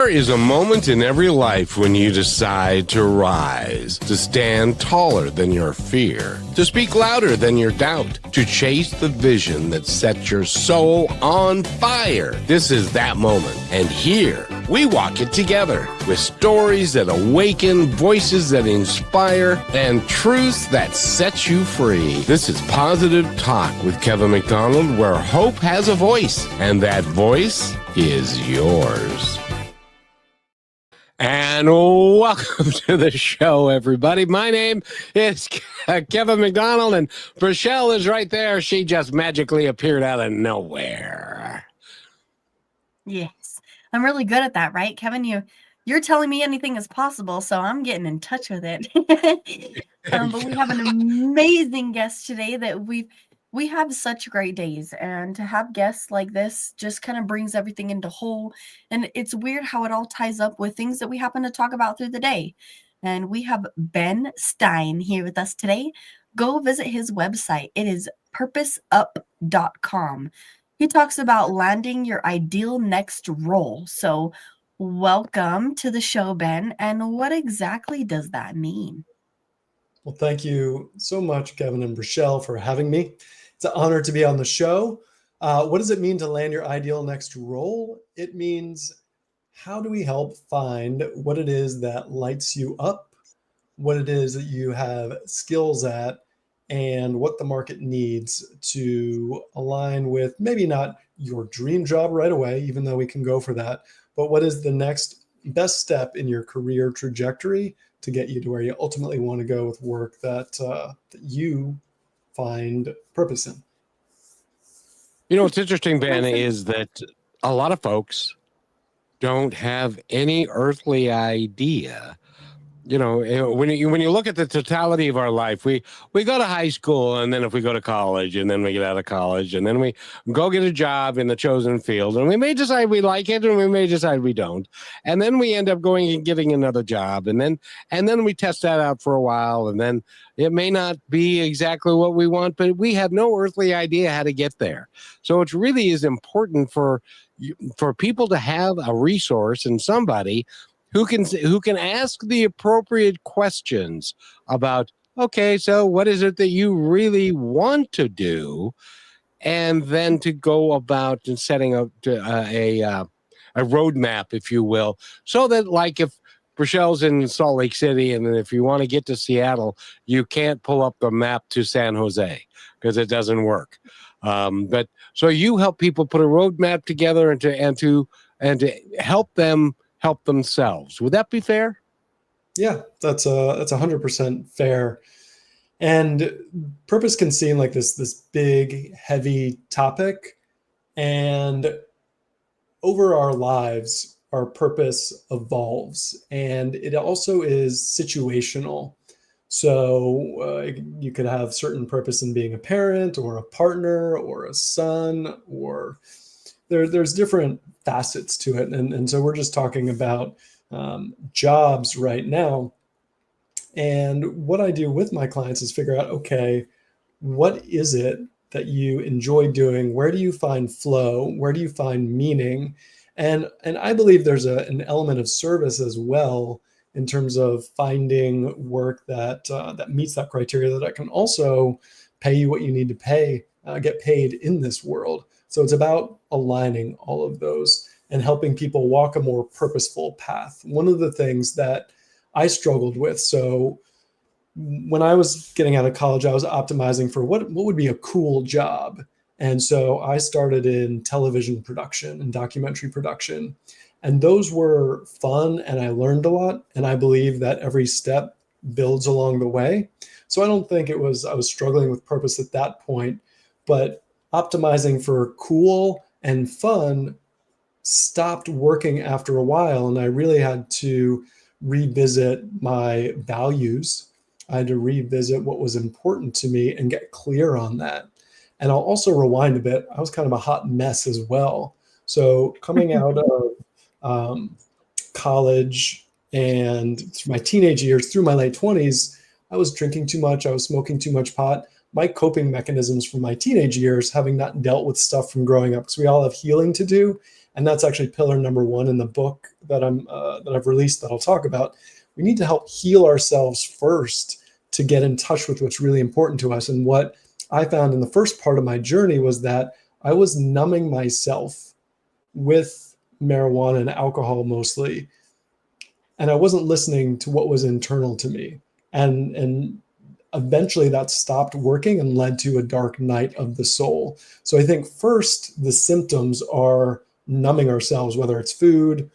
There is a moment in every life when you decide to rise, to stand taller than your fear, to speak louder than your doubt, to chase the vision that sets your soul on fire. This is that moment. And here, we walk it together with stories that awaken, voices that inspire, and truths that set you free. This is Positive Talk with Kevin McDonald, where hope has a voice, and that voice is yours. And welcome to the show, everybody. My name is Kevin McDonald, and Rochelle is right there. She just magically appeared out of nowhere. Yes, I'm really good at that, right, Kevin? You're telling me anything is possible, so I'm getting in touch with it. But we have an amazing guest today that we have such great days, and to have guests like this just kind of brings everything into whole. And it's weird how it all ties up with things that we happen to talk about through the day. And we have Ben Stein here with us today. Go visit his website. It is purposeup.com. He talks about landing your ideal next role. So welcome to the show, Ben. And what exactly does that mean? Well, thank you so much, Kevin and Rochelle, for having me. It's an honor to be on the show. What does it mean to land your ideal next role? It means, how do we help find what it is that lights you up, what it is that you have skills at, and what the market needs to align with maybe not your dream job right away, even though we can go for that, but what is the next best step in your career trajectory to get you to where you ultimately want to go with work that you find purpose in. You know, what's interesting, Ben, is that a lot of folks don't have any earthly idea. You know, when you look at the totality of our life, we go to high school, and then if we go to college, and then we get out of college, and then we go get a job in the chosen field, and we may decide we like it, and we may decide we don't, and then we end up going and getting another job, and then we test that out for a while, and then it may not be exactly what we want, but we have no earthly idea how to get there. So it really is important for people to have a resource and somebody who can ask the appropriate questions about, okay, so what is it that you really want to do, and then to go about and setting up a roadmap, if you will, so that, like, if Rochelle's in Salt Lake City, and then if you want to get to Seattle, you can't pull up the map to San Jose because it doesn't work. But so you help people put a roadmap together and to help them help themselves. Would that be fair? Yeah, that's 100% fair. And purpose can seem like this big, heavy topic. And over our lives, our purpose evolves, and it also is situational. So you could have certain purpose in being a parent or a partner or a son, or there's different facets to it. And so we're just talking about jobs right now. And what I do with my clients is figure out, okay, what is it that you enjoy doing? Where do you find flow? Where do you find meaning? And I believe there's an element of service as well, in terms of finding work that meets that criteria, that I can also pay you what you need to get paid in this world. So it's about aligning all of those and helping people walk a more purposeful path. One of the things that I struggled with, so when I was getting out of college, I was optimizing for what would be a cool job. And so I started in television production and documentary production. And those were fun, and I learned a lot. And I believe that every step builds along the way. So I don't think I was struggling with purpose at that point, but optimizing for cool and fun stopped working after a while. And I really had to revisit my values. I had to revisit what was important to me and get clear on that. And I'll also rewind a bit. I was kind of a hot mess as well. So coming out of college and through my teenage years, through my late 20s, I was drinking too much. I was smoking too much pot. my coping mechanisms from my teenage years, having not dealt with stuff from growing up, because we all have healing to do. And that's actually pillar number one in the book that I've released that I'll talk about. We need to help heal ourselves first to get in touch with what's really important to us. And what I found in the first part of my journey was that I was numbing myself with marijuana and alcohol mostly, and I wasn't listening to what was internal to me. And eventually that stopped working and led to a dark night of the soul. So I think first the symptoms are numbing ourselves, whether it's food,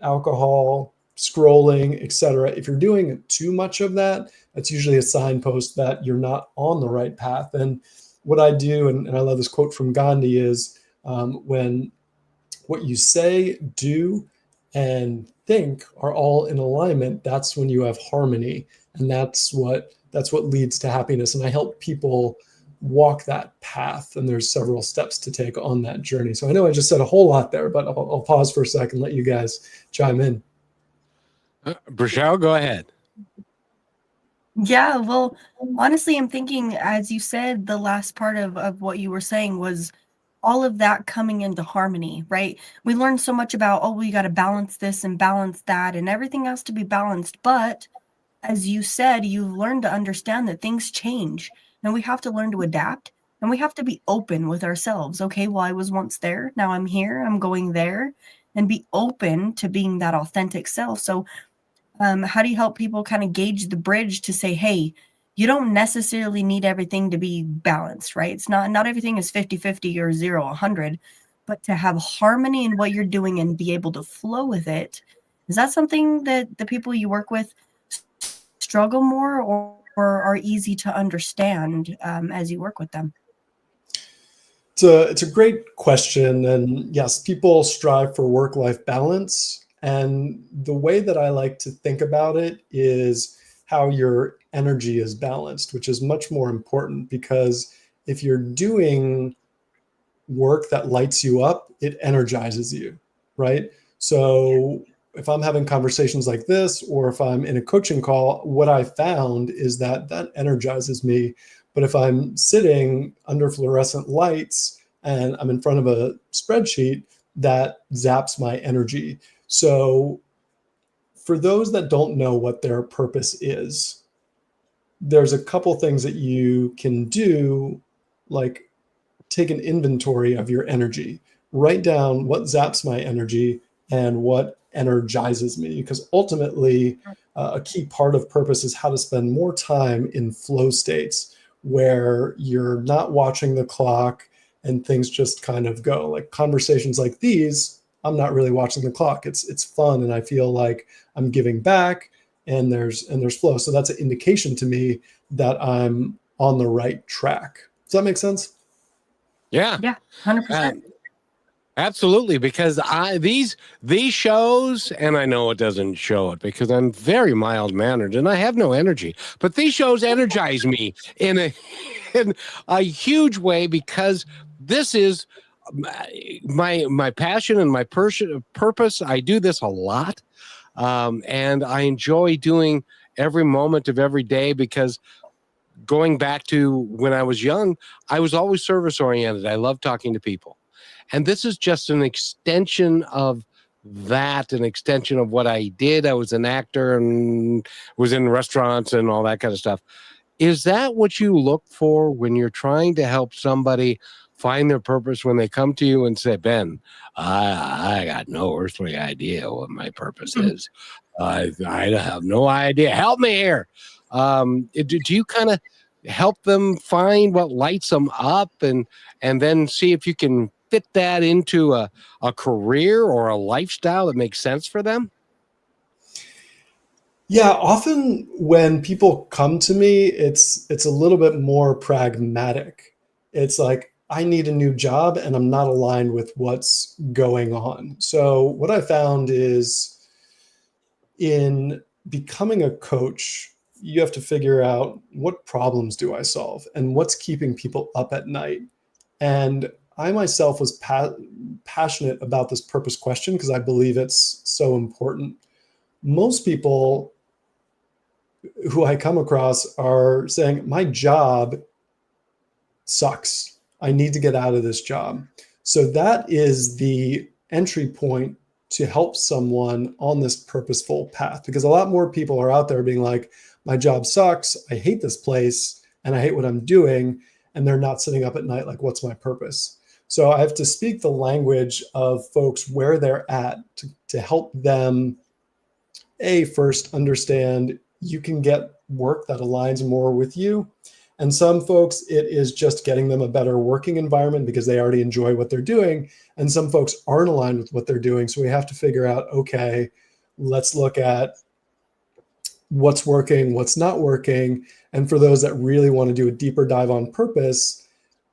alcohol, scrolling, etc. If you're doing too much of that, that's usually a signpost that you're not on the right path. And what I do, and I love this quote from Gandhi, is when what you say, do, and think are all in alignment, that's when you have harmony. And that's what leads to happiness. And I help people walk that path. And there's several steps to take on that journey. So I know I just said a whole lot there, but I'll pause for a second and let you guys chime in. Brashel, go ahead. Yeah, well, honestly, I'm thinking, as you said, the last part of what you were saying was all of that coming into harmony, right? We learned so much about, oh, we got to balance this and balance that and everything else to be balanced. But as you said, you've learned to understand that things change and we have to learn to adapt and we have to be open with ourselves. Okay, well, I was once there. Now I'm here. I'm going there, and be open to being that authentic self. So how do you help people kind of gauge the bridge to say, hey, you don't necessarily need everything to be balanced, right? It's not everything is 50-50 or 0-100, but to have harmony in what you're doing and be able to flow with it. Is that something that the people you work with struggle more or are easy to understand as you work with them? It's a great question. And yes, people strive for work-life balance. And the way that I like to think about it is how your energy is balanced, which is much more important, because if you're doing work that lights you up, it energizes you, right? So if I'm having conversations like this, or if I'm in a coaching call, what I found is that that energizes me. But if I'm sitting under fluorescent lights and I'm in front of a spreadsheet, that zaps my energy. So for those that don't know what their purpose is, there's a couple things that you can do, like take an inventory of your energy, write down what zaps my energy and what energizes me, because ultimately a key part of purpose is how to spend more time in flow states where you're not watching the clock and things just kind of go. Like conversations like these, I'm not really watching the clock. It's fun and I feel like I'm giving back, and there's flow. So that's an indication to me that I'm on the right track. Does that make sense? Yeah. Yeah, 100%. Absolutely, because these shows, and I know it doesn't show it because I'm very mild mannered and I have no energy, but these shows energize me in a huge way, because this is my passion and my purpose. I do this a lot, and I enjoy doing every moment of every day, because going back to when I was young, I was always service oriented. I love talking to people. And this is just an extension of that, an extension of what I did. I was an actor and was in restaurants and all that kind of stuff. Is that what you look for when you're trying to help somebody find their purpose, when they come to you and say, Ben, I got no earthly idea what my purpose is. I have no idea. Help me here. Do you kind of help them find what lights them up, and then see if you can fit that into a career or a lifestyle that makes sense for them? Yeah, often when people come to me, it's a little bit more pragmatic. It's like, I need a new job and I'm not aligned with what's going on. So what I found is, in becoming a coach, you have to figure out, what problems do I solve and what's keeping people up at night. And I myself was passionate about this purpose question because I believe it's so important. Most people who I come across are saying, my job sucks. I need to get out of this job. So that is the entry point to help someone on this purposeful path, because a lot more people are out there being like, my job sucks, I hate this place, and I hate what I'm doing, and they're not sitting up at night like, what's my purpose? So I have to speak the language of folks where they're at to help them, first understand you can get work that aligns more with you. And some folks, it is just getting them a better working environment because they already enjoy what they're doing. And some folks aren't aligned with what they're doing. So we have to figure out, okay, let's look at what's working, what's not working. And for those that really want to do a deeper dive on purpose,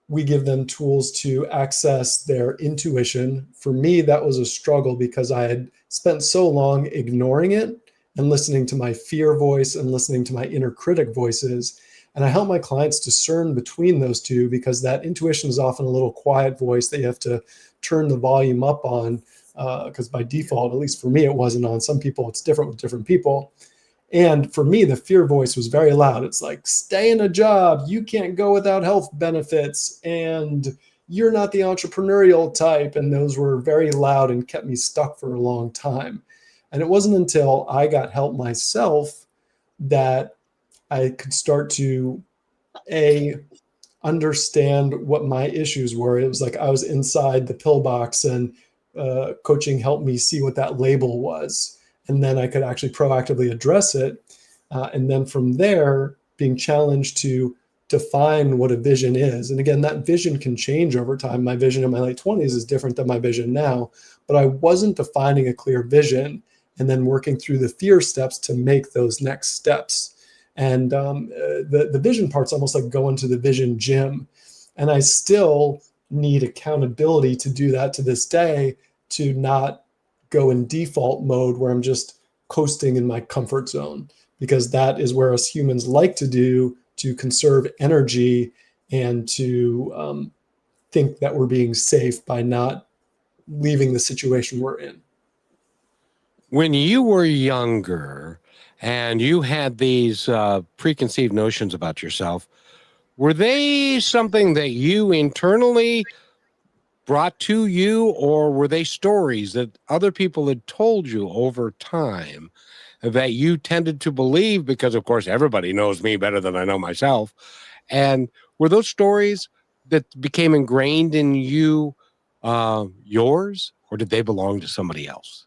we give them tools to access their intuition. For me, that was a struggle because I had spent so long ignoring it and listening to my fear voice and listening to my inner critic voices. And I help my clients discern between those two, because that intuition is often a little quiet voice that you have to turn the volume up on, because by default, at least for me, it wasn't on. Some people, it's different with different people. And for me, the fear voice was very loud. It's like, stay in a job. You can't go without health benefits. And you're not the entrepreneurial type. And those were very loud and kept me stuck for a long time. And it wasn't until I got help myself that I could start to understand what my issues were. It was like I was inside the pillbox, and coaching helped me see what that label was. And then I could actually proactively address it. And then from there, being challenged to define what a vision is. And again, that vision can change over time. My vision in my late 20s is different than my vision now, but I wasn't defining a clear vision and then working through the fear steps to make those next steps. And the vision part's almost like going to the vision gym. And I still need accountability to do that to this day, to not go in default mode where I'm just coasting in my comfort zone, because that is where us humans like to do, to conserve energy and to think that we're being safe by not leaving the situation we're in. When you were younger and you had these preconceived notions about yourself, were they something that you internally brought to you, or were they stories that other people had told you over time that you tended to believe? Because, of course, everybody knows me better than I know myself. And were those stories that became ingrained in you yours, or did they belong to somebody else?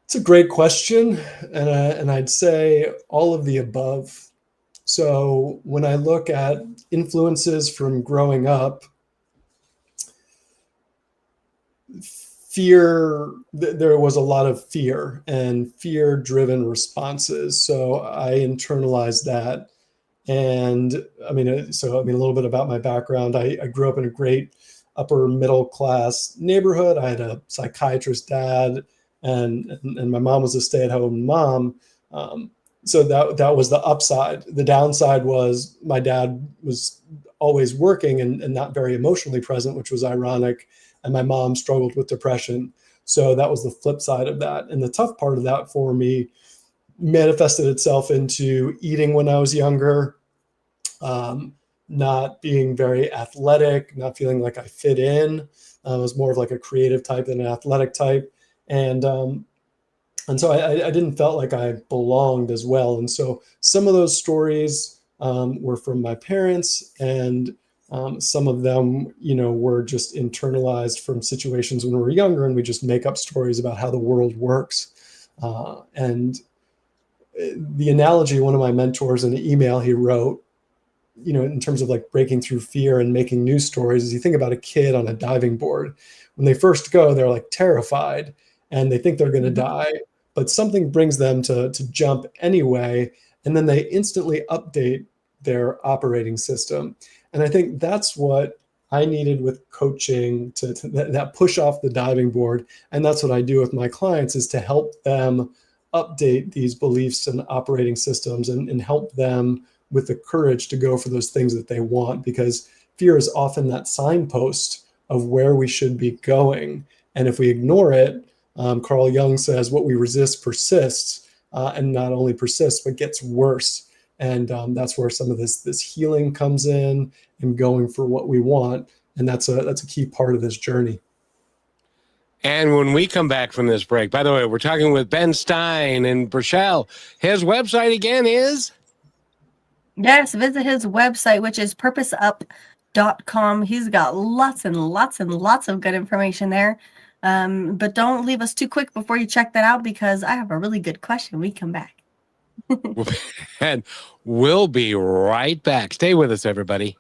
It's a great question. And I'd say all of the above. So when I look at influences from growing up, fear, there was a lot of fear and fear-driven responses. So I internalized that. And a little bit about my background. I grew up in a great upper middle class neighborhood. I had a psychiatrist dad, and my mom was a stay-at-home mom. So that was the upside. The downside was my dad was always working and not very emotionally present, which was ironic. And my mom struggled with depression. So that was the flip side of that. And the tough part of that for me manifested itself into eating when I was younger, not being very athletic, not feeling like I fit in. I was more of like a creative type than an athletic type. And so I didn't felt like I belonged as well. And so some of those stories were from my parents, and some of them, were just internalized from situations when we were younger, and we just make up stories about how the world works. And the analogy, one of my mentors in an email he wrote, in terms of like breaking through fear and making new stories, is you think about a kid on a diving board. When they first go, they're like terrified and they think they're going to die, but something brings them to jump anyway. And then they instantly update their operating system. And I think that's what I needed with coaching, to that push off the diving board. And that's what I do with my clients, is to help them update these beliefs and operating systems, and help them with the courage to go for those things that they want, because fear is often that signpost of where we should be going. And if we ignore it, Carl Jung says what we resist persists, and not only persists, but gets worse. And that's where some of this healing comes in, and going for what we want. And that's a key part of this journey. And when we come back from this break, by the way, we're talking with Ben Stein and Rochelle. His website again is? Yes, visit his website, which is purposeup.com. He's got lots and lots and lots of good information there. But don't leave us too quick before you check that out, because I have a really good question when we come back. And we'll be right back. Stay with us, everybody.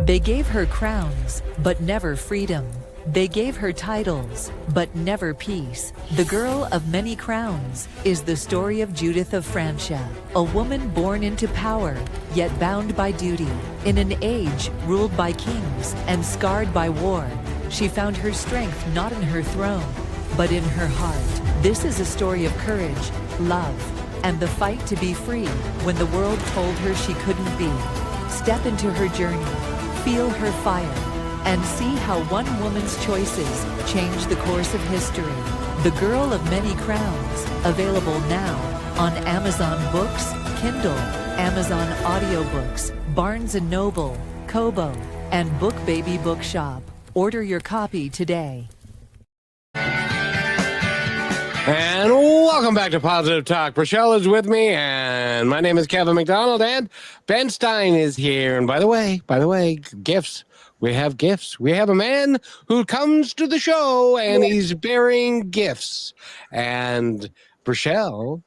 They gave her crowns, but never freedom. They gave her titles, but never peace. The Girl of Many Crowns is the story of Judith of Francia, a woman born into power, yet bound by duty. In an age ruled by kings and scarred by war, she found her strength not in her throne, but in her heart. This is a story of courage, love, and the fight to be free when the world told her she couldn't be. Step into her journey, feel her fire, and see how one woman's choices changed the course of history. The Girl of Many Crowns, available now on Amazon Books, Kindle, Amazon Audiobooks, Barnes & Noble, Kobo, and BookBaby Bookshop. Order your copy today. And welcome back to Positive Talk. Rochelle is with me, and my name is Kevin McDonald, and Ben Stein is here. And by the way, gifts. We have gifts. We have a man who comes to the show, and he's bearing gifts. And Rochelle,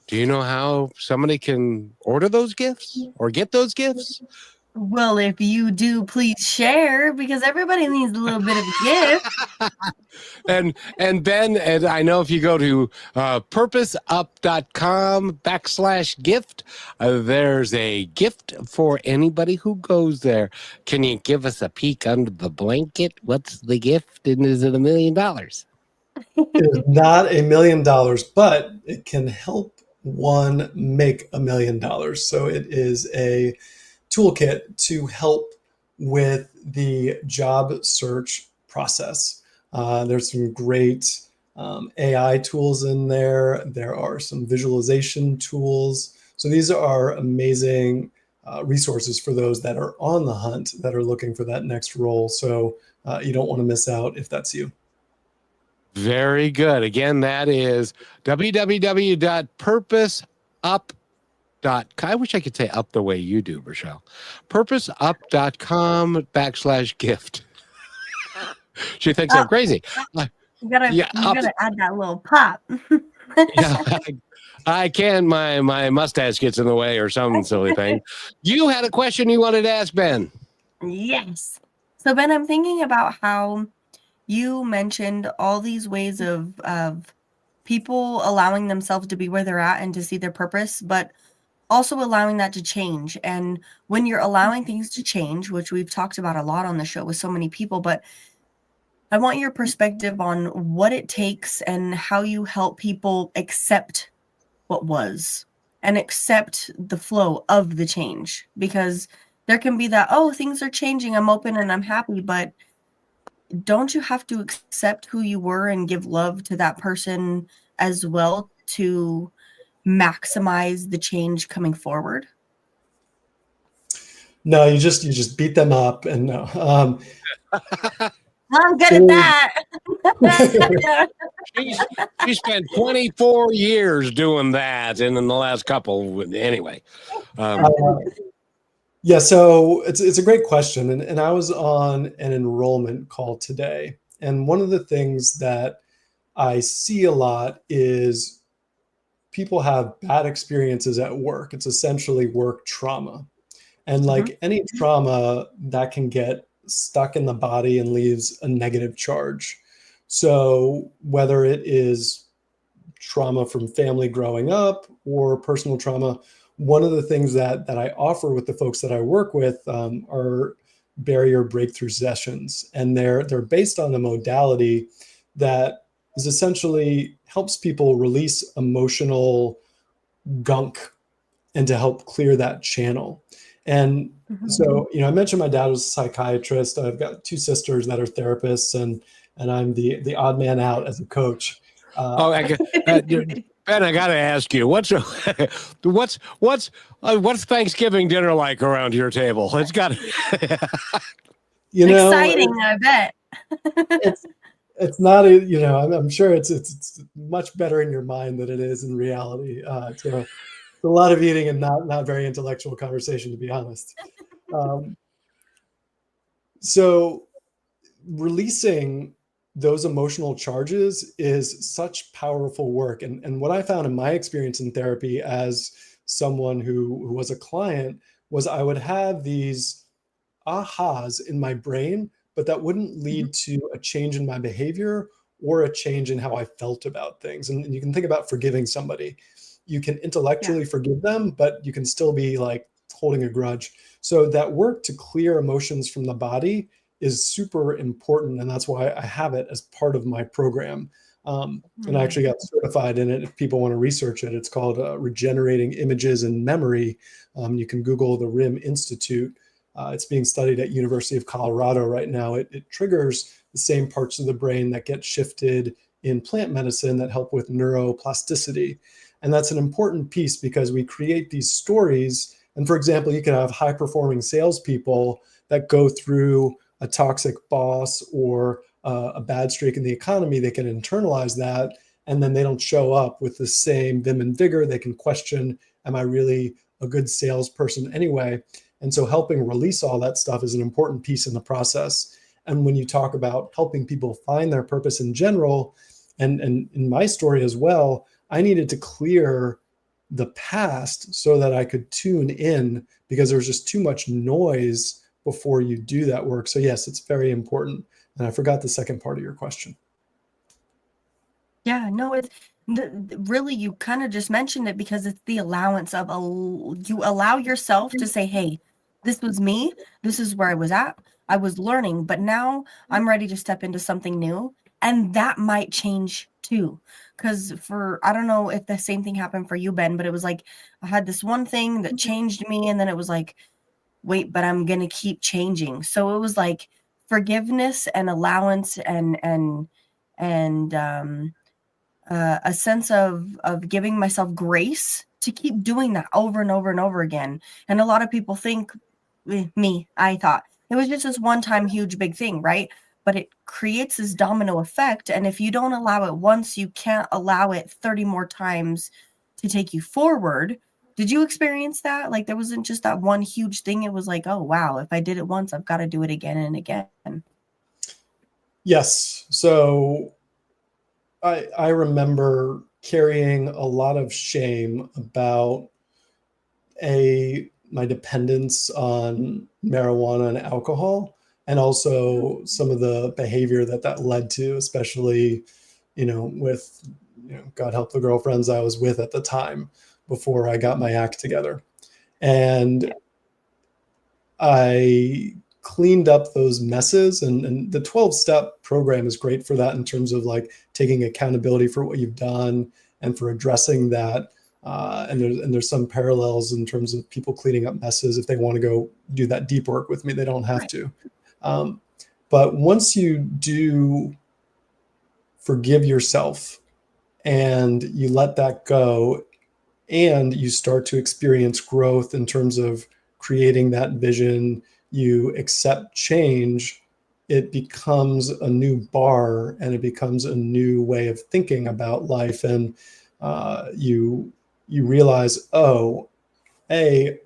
do you know how somebody can order those gifts or get those gifts? Well, if you do, please share, because everybody needs a little bit of a gift. And Ben, and I know if you go to purposeup.com/gift, there's a gift for anybody who goes there. Can you give us a peek under the blanket? What's the gift, and is it $1 million? It is not $1 million, but it can help one make $1 million. So it is a toolkit to help with the job search process. There's some great AI tools in there. There are some visualization tools. So these are amazing resources for those that are on the hunt, that are looking for that next role. So you don't want to miss out if that's you. Very good. Again, that is www.purposeup.com. I wish I could say up the way you do, Rochelle. Purposeup.com/gift. She thinks I'm crazy. You gotta add that little pop. Yeah, I can. My mustache gets in the way or some silly thing. You had a question you wanted to ask Ben. Yes. So Ben, I'm thinking about how you mentioned all these ways of people allowing themselves to be where they're at and to see their purpose, but also allowing that to change. And when you're allowing things to change, which we've talked about a lot on the show with so many people, but I want your perspective on what it takes and how you help people accept what was and accept the flow of the change. Because there can be that, oh, things are changing, I'm open and I'm happy, but don't you have to accept who you were and give love to that person as well to maximize the change coming forward? No, you just beat them up, and no. I'm good at that. She spent 24 years doing that, and in the last couple, anyway. Yeah, so it's a great question, and I was on an enrollment call today, and one of the things that I see a lot is people have bad experiences at work. It's essentially work trauma. And like any trauma, that can get stuck in the body and leaves a negative charge. So whether it is trauma from family growing up or personal trauma, one of the things that I offer with the folks that I work with are barrier breakthrough sessions. And they're based on a modality that is essentially helps people release emotional gunk and to help clear that channel. And so, I mentioned my dad was a psychiatrist. I've got two sisters that are therapists, and I'm the odd man out as a coach. Oh, Ben, I got to ask you, what's Thanksgiving dinner like around your table? It's got You know, Exciting, I bet. it's not I'm sure it's much better in your mind than it is in reality. It's a lot of eating and not very intellectual conversation, to be honest. So releasing those emotional charges is such powerful work. And what I found in my experience in therapy as someone who was a client was I would have these ahas in my brain, but that wouldn't lead to a change in my behavior or a change in how I felt about things. And you can think about forgiving somebody. You can intellectually forgive them, but you can still be like holding a grudge. So that work to clear emotions from the body is super important. And that's why I have it as part of my program. And I actually got certified in it. If people want to research it, it's called Regenerating Images and Memory. You can Google the RIM Institute. It's being studied at University of Colorado right now. It triggers the same parts of the brain that get shifted in plant medicine that help with neuroplasticity. And that's an important piece because we create these stories. And for example, you can have high-performing salespeople that go through a toxic boss or a bad streak in the economy. They can internalize that, and then they don't show up with the same vim and vigor. They can question, am I really a good salesperson anyway? And so helping release all that stuff is an important piece in the process. And when you talk about helping people find their purpose in general, and in my story as well, I needed to clear the past so that I could tune in because there's just too much noise before you do that work. So yes, it's very important. And I forgot the second part of your question. Yeah, no, it's really, you kind of just mentioned it because it's the allowance of you allow yourself to say, hey, this was me. This is where I was at. I was learning, but now I'm ready to step into something new. And that might change too. Because I don't know if the same thing happened for you, Ben, but it was like, I had this one thing that changed me. And then it was like, wait, but I'm going to keep changing. So it was like forgiveness and allowance and a sense of giving myself grace to keep doing that over and over and over again. And a lot of people think, I thought it was just this one time huge big thing, right? But it creates this domino effect. And if you don't allow it once, you can't allow it 30 more times to take you forward. Did you experience that? Like there wasn't just that one huge thing. It was like, oh, wow, if I did it once, I've got to do it again and again. Yes. So I remember carrying a lot of shame about my dependence on marijuana and alcohol, and also some of the behavior that led to, especially, with, God help the girlfriends I was with at the time before I got my act together. And I cleaned up those messes, and the 12-step program is great for that in terms of like taking accountability for what you've done and for addressing that. And there's some parallels in terms of people cleaning up messes. If they want to go do that deep work with me, they don't have to. But once you do forgive yourself and you let that go, and you start to experience growth in terms of creating that vision, you accept change, it becomes a new bar and it becomes a new way of thinking about life. And you realize, oh, I'm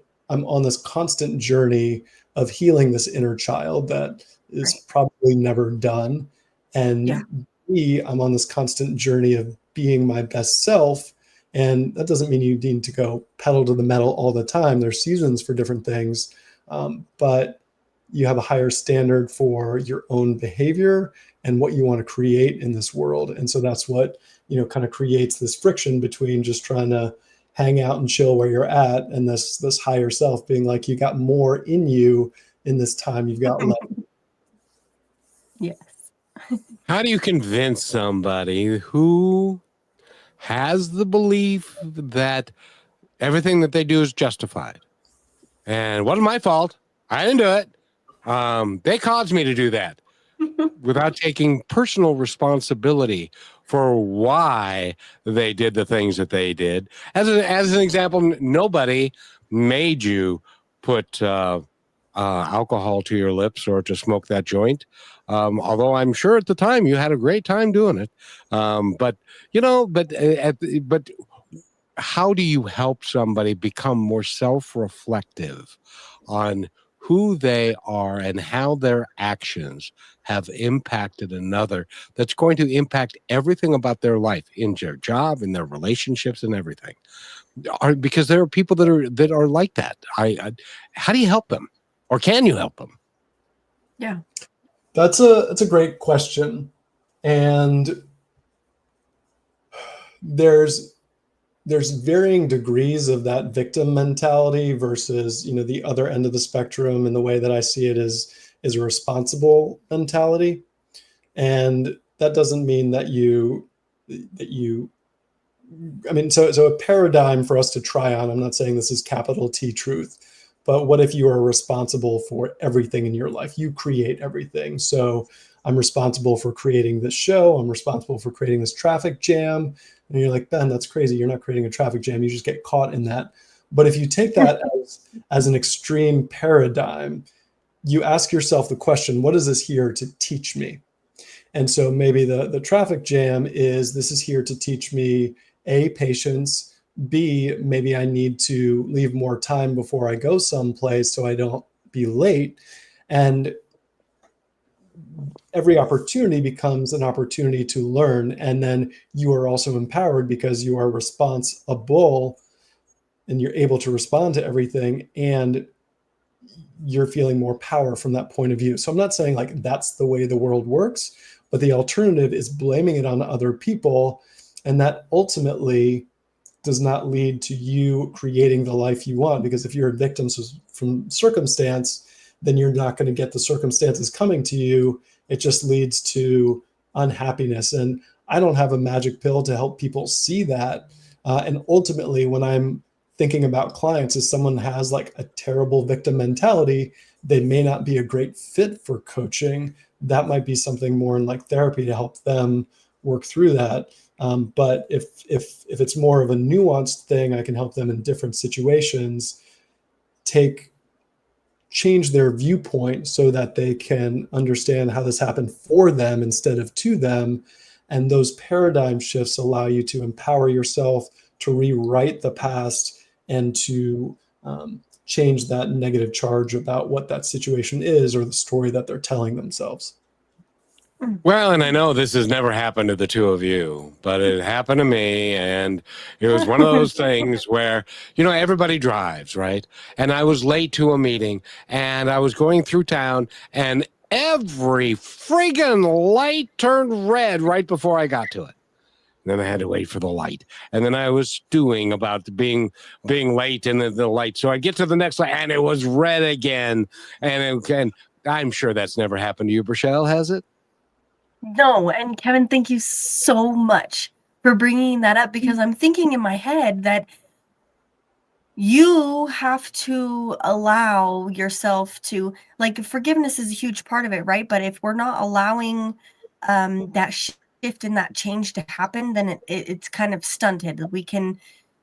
on this constant journey of healing this inner child that is probably never done. And B, I'm on this constant journey of being my best self. And that doesn't mean you need to go pedal to the metal all the time. There's seasons for different things. But you have a higher standard for your own behavior and what you want to create in this world. And so that's what, kind of creates this friction between just trying to hang out and chill where you're at and this higher self being like, you got more in you in this time you've got left. Yes. How do you convince somebody who has the belief that everything that they do is justified and it wasn't my fault, I didn't do it, they caused me to do that, without taking personal responsibility? for why they did the things that they did. As an example, nobody made you put alcohol to your lips or to smoke that joint. Although I'm sure at the time you had a great time doing it. But how do you help somebody become more self-reflective on who they are and how their actions have impacted another that's going to impact everything about their life, in their job, in their relationships, and everything? Because there are people that are like that. How do you help them, or can you help them? Yeah. That's a great question, and there's varying degrees of that victim mentality versus, the other end of the spectrum. And the way that I see it is a responsible mentality. And that doesn't mean that so a paradigm for us to try on, I'm not saying this is capital T truth, but what if you are responsible for everything in your life? You create everything. So I'm responsible for creating this show. I'm responsible for creating this traffic jam. And you're like, Ben, that's crazy. You're not creating a traffic jam. You just get caught in that. But if you take that as an extreme paradigm, you ask yourself the question, what is this here to teach me? And so maybe the traffic jam is, this is here to teach me A, patience, B, maybe I need to leave more time before I go someplace so I don't be late. And every opportunity becomes an opportunity to learn. And then you are also empowered because you are responsible and you're able to respond to everything. And you're feeling more power from that point of view. So I'm not saying like that's the way the world works, but the alternative is blaming it on other people. And that ultimately does not lead to you creating the life you want. Because if you're a victim from circumstance, then you're not going to get the circumstances coming to you. It just leads to unhappiness. And I don't have a magic pill to help people see that. And ultimately, when I'm thinking about clients, if someone has like a terrible victim mentality, they may not be a great fit for coaching. That might be something more in like therapy to help them work through that. But if it's more of a nuanced thing, I can help them in different situations, change their viewpoint so that they can understand how this happened for them instead of to them. And those paradigm shifts allow you to empower yourself to rewrite the past and to change that negative charge about what that situation is or the story that they're telling themselves. Well, and I know this has never happened to the two of you, but it happened to me. And it was one of those things where, everybody drives, right? And I was late to a meeting and I was going through town and every friggin' light turned red right before I got to it. And then I had to wait for the light. And then I was stewing about being late in the light. So I get to the next light and it was red again. And I'm sure that's never happened to you, Rochelle, has it? No, and Kevin, thank you so much for bringing that up, because I'm thinking in my head that you have to allow yourself to, like, forgiveness is a huge part of it, right? But if we're not allowing that shift and that change to happen, then it's kind of stunted.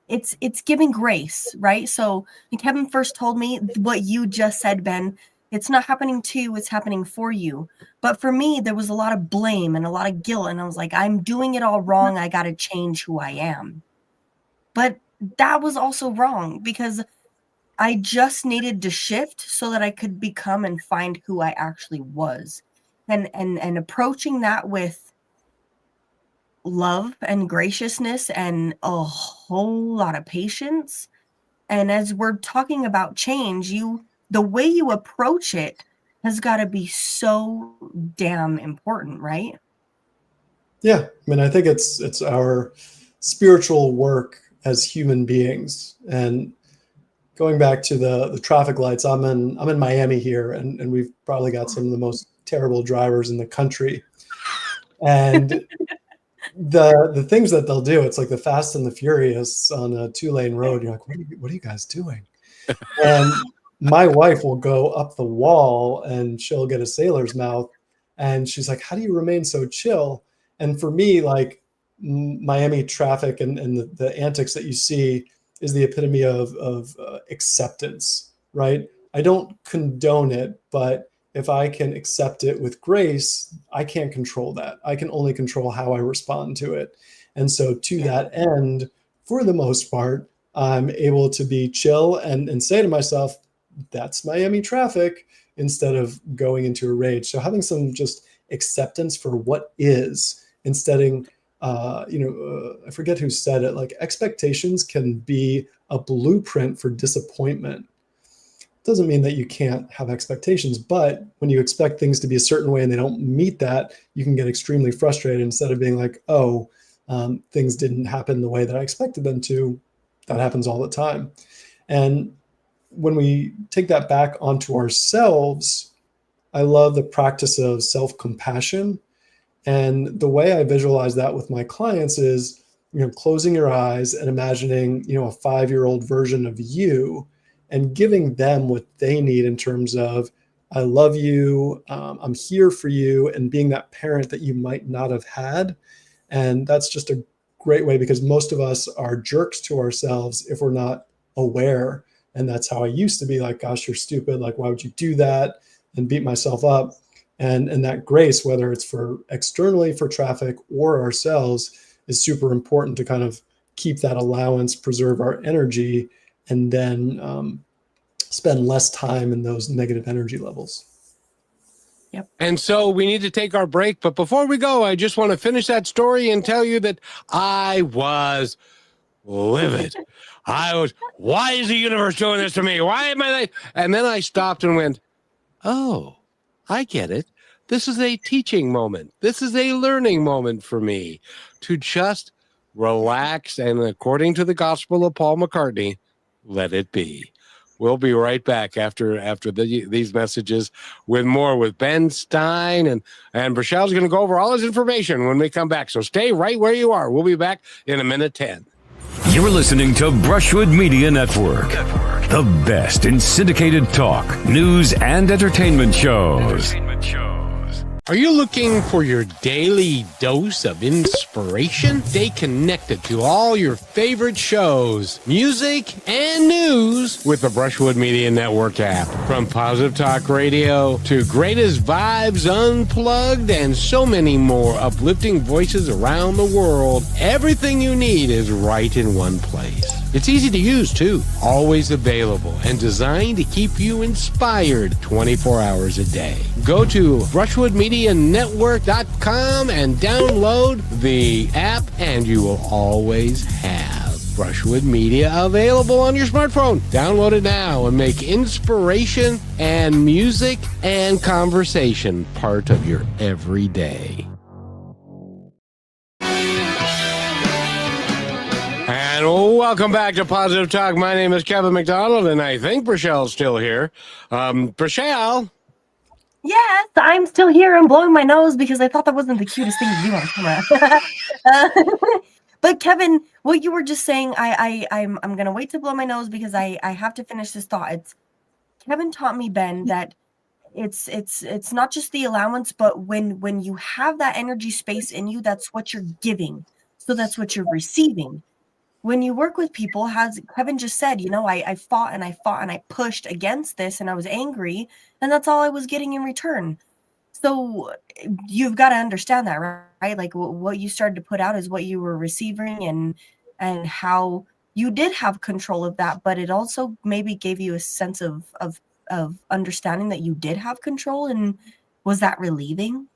It's giving grace, right? So when Kevin first told me what you just said, Ben, it's not happening to you, it's happening for you. But for me, there was a lot of blame and a lot of guilt. And I was like, I'm doing it all wrong. I got to change who I am. But that was also wrong, because I just needed to shift so that I could become and find who I actually was. And approaching that with love and graciousness and a whole lot of patience. And as we're talking about change, the way you approach it has got to be so damn important, right? Yeah, I think it's our spiritual work as human beings. And going back to the traffic lights, I'm in Miami here, and we've probably got some of the most terrible drivers in the country. And the things that they'll do, it's like the Fast and the Furious on a 2-lane road. You're like, what are you guys doing? And my wife will go up the wall and she'll get a sailor's mouth. And she's like, how do you remain so chill? And for me, like, Miami traffic and the antics that you see is the epitome of acceptance, right? I don't condone it, but if I can accept it with grace, I can't control that. I can only control how I respond to it. And so to that end, for the most part, I'm able to be chill and say to myself, that's Miami traffic, instead of going into a rage. So having some just acceptance for what is, instead of, I forget who said it, like expectations can be a blueprint for disappointment. Doesn't mean that you can't have expectations, but when you expect things to be a certain way and they don't meet that, you can get extremely frustrated instead of being like, oh, things didn't happen the way that I expected them to. That happens all the time. And when we take that back onto ourselves, I love the practice of self-compassion. And the way I visualize that with my clients is, closing your eyes and imagining, a 5-year-old version of you, and giving them what they need in terms of, I love you, I'm here for you, and being that parent that you might not have had. And that's just a great way, because most of us are jerks to ourselves if we're not aware. And that's how I used to be, like, gosh, you're stupid. Like, why would you do that? And beat myself up. And that grace, whether it's for externally for traffic or ourselves, is super important to kind of keep that allowance, preserve our energy, and then spend less time in those negative energy levels. Yep. And so we need to take our break. But before we go, I just want to finish that story and tell you that I was livid. Why is the universe doing this to me? Why am I like? And then I stopped and went, oh, I get it. This is a teaching moment. This is a learning moment for me to just relax. And according to the gospel of Paul McCartney, let it be. We'll be right back after these messages with more with Ben Stein, and Brachelle's going to go over all his information when we come back. So stay right where you are. We'll be back in a minute 10. You're listening to Brushwood Media Network, the best in syndicated talk, news, and entertainment shows. Are you looking for your daily dose of inspiration? Stay connected to all your favorite shows, music, and news with the Brushwood Media Network app. From Positive Talk Radio to Greatest Vibes Unplugged and so many more uplifting voices around the world, everything you need is right in one place. It's easy to use, too. Always available and designed to keep you inspired 24 hours a day. Go to brushwoodmedianetwork.com and download the app, and you will always have Brushwood Media available on your smartphone. Download it now and make inspiration and music and conversation part of your everyday. And welcome back to Positive Talk. My name is Kevin McDonald, and I think Brachelle's still here. Brachelle? Yes, I'm still here. I'm blowing my nose because I thought that wasn't the cutest thing to do on camera. But Kevin, what you were just saying, I'm gonna wait to blow my nose because I have to finish this thought. Kevin taught me, Ben, that it's not just the allowance, but when you have that energy space in you, that's what you're giving. So that's what you're receiving. When you work with people, as Kevin just said, I fought and I pushed against this and I was angry, and that's all I was getting in return. So you've got to understand that, right? Like what you started to put out is what you were receiving, and how you did have control of that, but it also maybe gave you a sense of understanding that you did have control. And was that relieving?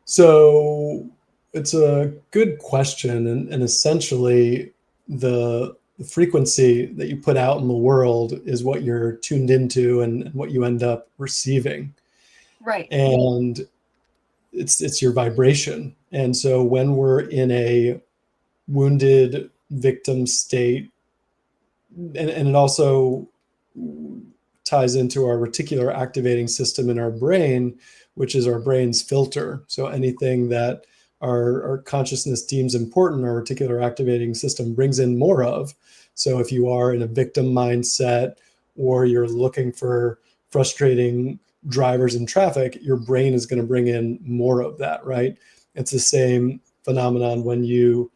So it's a good question, and essentially the frequency that you put out in the world is what you're tuned into and what you end up receiving. Right. And it's your vibration. And so when we're in a wounded victim state, and it also ties into our reticular activating system in our brain, which is our brain's filter. So anything that our consciousness deems important, our reticular activating system brings in more of. So if you are in a victim mindset, or you're looking for frustrating drivers in traffic, your brain is going to bring in more of that, right? It's the same phenomenon when you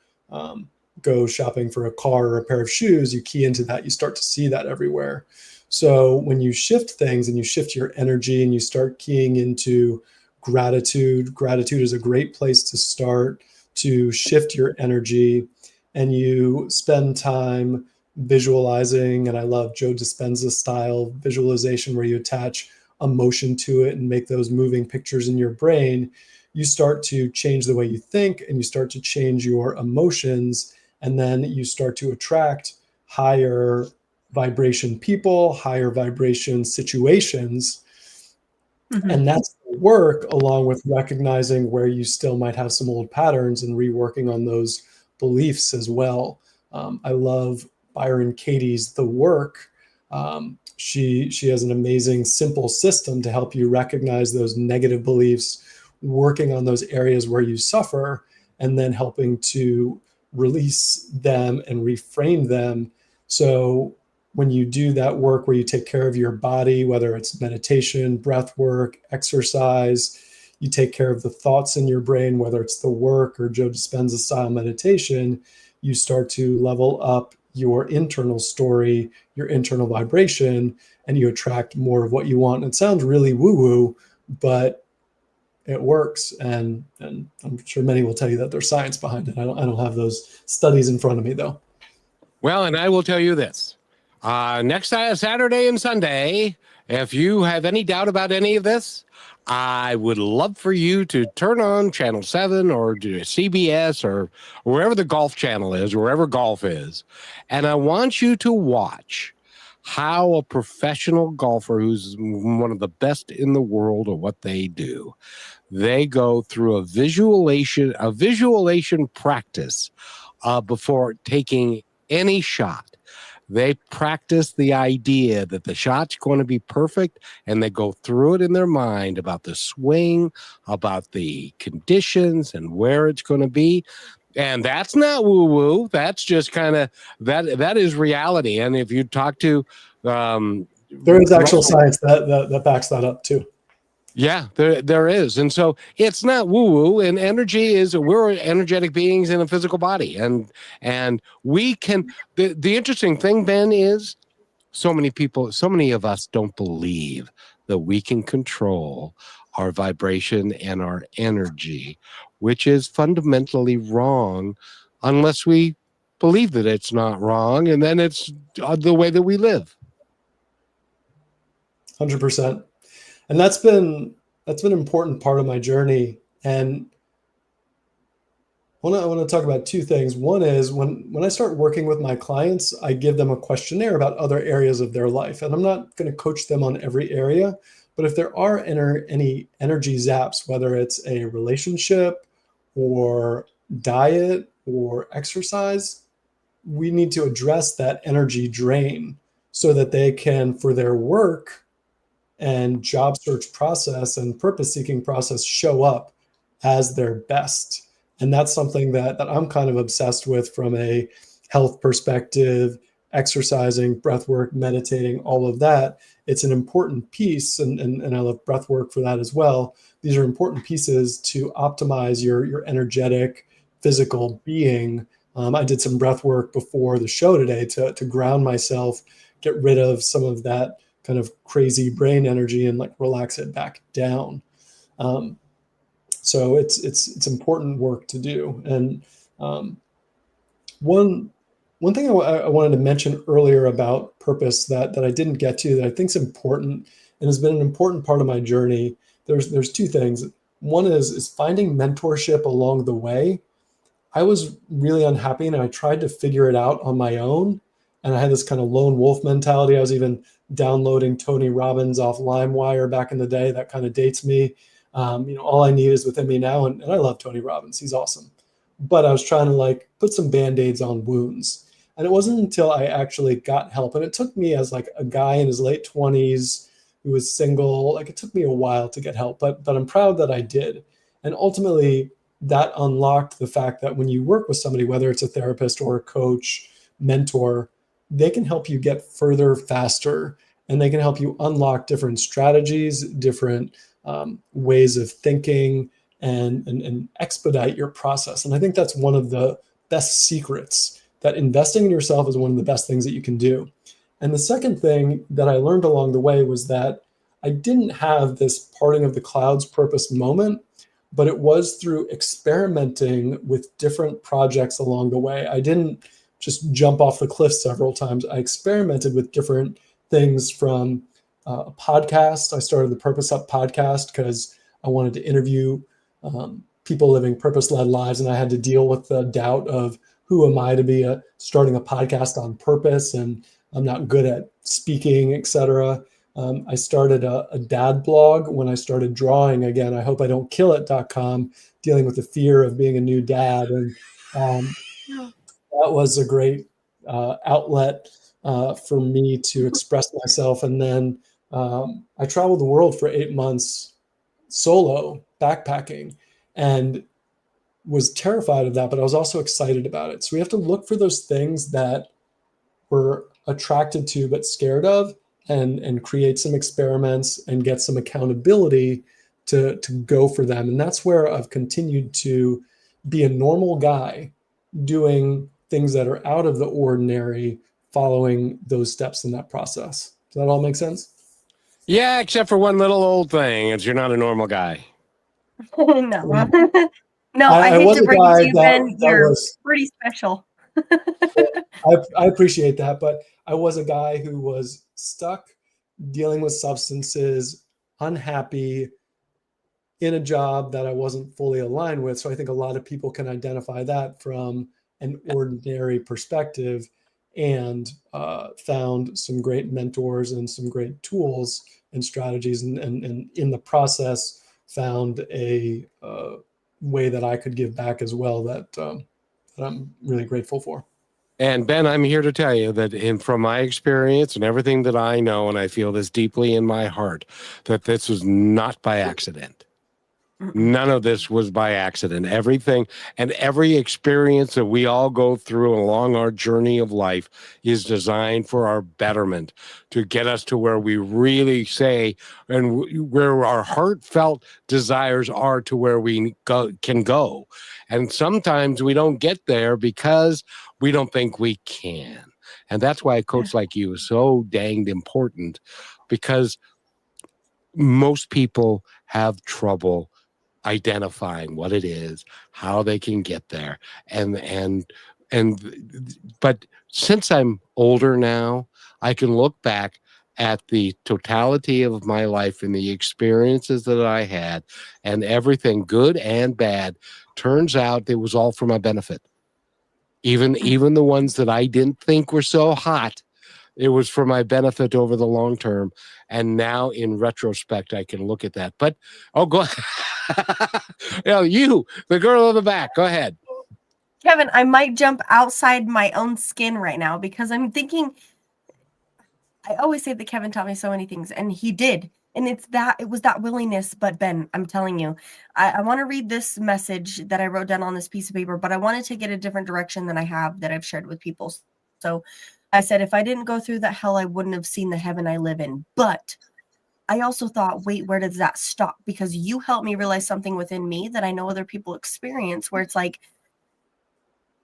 go shopping for a car or a pair of shoes, you key into that, you start to see that everywhere. So when you shift things and you shift your energy and you start keying into gratitude is a great place to start to shift your energy, and you spend time visualizing. And I love Joe Dispenza style visualization where you attach emotion to it and make those moving pictures in your brain. You start to change the way you think and you start to change your emotions, and then you start to attract higher vibration people, higher vibration situations. And that's the work, along with recognizing where you still might have some old patterns and reworking on those beliefs as well. I love Byron Katie's The Work. She has an amazing, simple system to help you recognize those negative beliefs, working on those areas where you suffer, and then helping to release them and reframe them. So when you do that work where you take care of your body, whether it's meditation, breath work, exercise, you take care of the thoughts in your brain, whether it's the work or Joe Dispenza style meditation, you start to level up your internal story, your internal vibration, and you attract more of what you want. And it sounds really woo-woo, but it works. And I'm sure many will tell you that there's science behind it. I don't have those studies in front of me though. Well, and I will tell you this. Next Saturday and Sunday, if you have any doubt about any of this, I would love for you to turn on Channel 7 or do CBS or wherever the golf channel is, wherever golf is. And I want you to watch how a professional golfer who's one of the best in the world at what they do, they go through a visualization practice before taking any shot. They practice the idea that the shot's going to be perfect, and they go through it in their mind about the swing, about the conditions, and where it's going to be. And that's not woo-woo. That's just kind of that is reality. And if you talk to there is actual science that backs that up too. Yeah, there is. And so it's not woo-woo, and energy is, we're energetic beings in a physical body. And we can, the interesting thing, Ben, is so many of us don't believe that we can control our vibration and our energy, which is fundamentally wrong unless we believe that it's not wrong, and then it's the way that we live. 100%. And that's been an important part of my journey. And I want to talk about two things. One is when I start working with my clients, I give them a questionnaire about other areas of their life. And I'm not going to coach them on every area, but if there are any energy zaps, whether it's a relationship or diet or exercise, we need to address that energy drain so that they can, for their work and job search process and purpose seeking process, show up as their best. And that's something that I'm kind of obsessed with from a health perspective, exercising, breath work, meditating, all of that. It's an important piece, and I love breath work for that as well. These are important pieces to optimize your energetic physical being. I did some breath work before the show today to ground myself, get rid of some of that kind of crazy brain energy and like relax it back down. So it's important work to do. And one thing I wanted to mention earlier about purpose that I didn't get to, that I think is important and has been an important part of my journey. There's two things. One is finding mentorship along the way. I was really unhappy and I tried to figure it out on my own. And I had this kind of lone wolf mentality. I was even downloading Tony Robbins off LimeWire back in the day. That kind of dates me. All I need is within me now. And I love Tony Robbins. He's awesome. But I was trying to like put some Band-Aids on wounds. And it wasn't until I actually got help. And it took me as like a guy in his late 20s who was single. Like it took me a while to get help, but I'm proud that I did. And ultimately that unlocked the fact that when you work with somebody, whether it's a therapist or a coach, mentor, they can help you get further faster and they can help you unlock different strategies, different ways of thinking, and expedite your process. And I think that's one of the best secrets, that investing in yourself is one of the best things that you can do. And the second thing that I learned along the way was that I didn't have this parting of the clouds purpose moment, but it was through experimenting with different projects along the way. I didn't just jump off the cliff several times. I experimented with different things, from a podcast. I started the Purpose Up podcast because I wanted to interview people living purpose-led lives, and I had to deal with the doubt of, who am I to be starting a podcast on purpose, and I'm not good at speaking, etc. I started a dad blog when I started drawing again. I hope I don't kill it.com, dealing with the fear of being a new dad. And that was a great outlet for me to express myself. And then I traveled the world for 8 months solo, backpacking, and was terrified of that, but I was also excited about it. So we have to look for those things that we're attracted to but scared of, and create some experiments and get some accountability to go for them. And that's where I've continued to be a normal guy doing things that are out of the ordinary, following those steps in that process. Does that all make sense? Yeah, except for one little old thing, is you're not a normal guy. No. No, I hate was to a break it guy to you, that- Ben. that You're was- pretty special. I appreciate that, but I was a guy who was stuck dealing with substances, unhappy in a job that I wasn't fully aligned with. So I think a lot of people can identify that from an ordinary perspective, and found some great mentors and some great tools and strategies, and in the process found a way that I could give back as well, that I'm really grateful for. And Ben, I'm here to tell you that from my experience and everything that I know, and I feel this deeply in my heart, that this was not by accident. None of this was by accident. Everything and every experience that we all go through along our journey of life is designed for our betterment, to get us to where we really say, and where our heartfelt desires are, to where we can go. And sometimes we don't get there because we don't think we can. And that's why a coach like you is so danged important, because most people have trouble identifying what it is, how they can get there. But since I'm older now, I can look back at the totality of my life and the experiences that I had, and everything good and bad turns out it was all for my benefit. Even the ones that I didn't think were so hot, it was for my benefit over the long term. And now in retrospect, I can look at that. But, go you, the girl in the back, go ahead. Kevin, I might jump outside my own skin right now, because I'm thinking, I always say that Kevin taught me so many things, and he did. And it was that willingness. But Ben, I'm telling you, I want to read this message that I wrote down on this piece of paper, but I want to take it a different direction than I have, that I've shared with people. So I said, if I didn't go through that hell, I wouldn't have seen the heaven I live in. But I also thought, wait, where does that stop? Because you helped me realize something within me that I know other people experience, where it's like,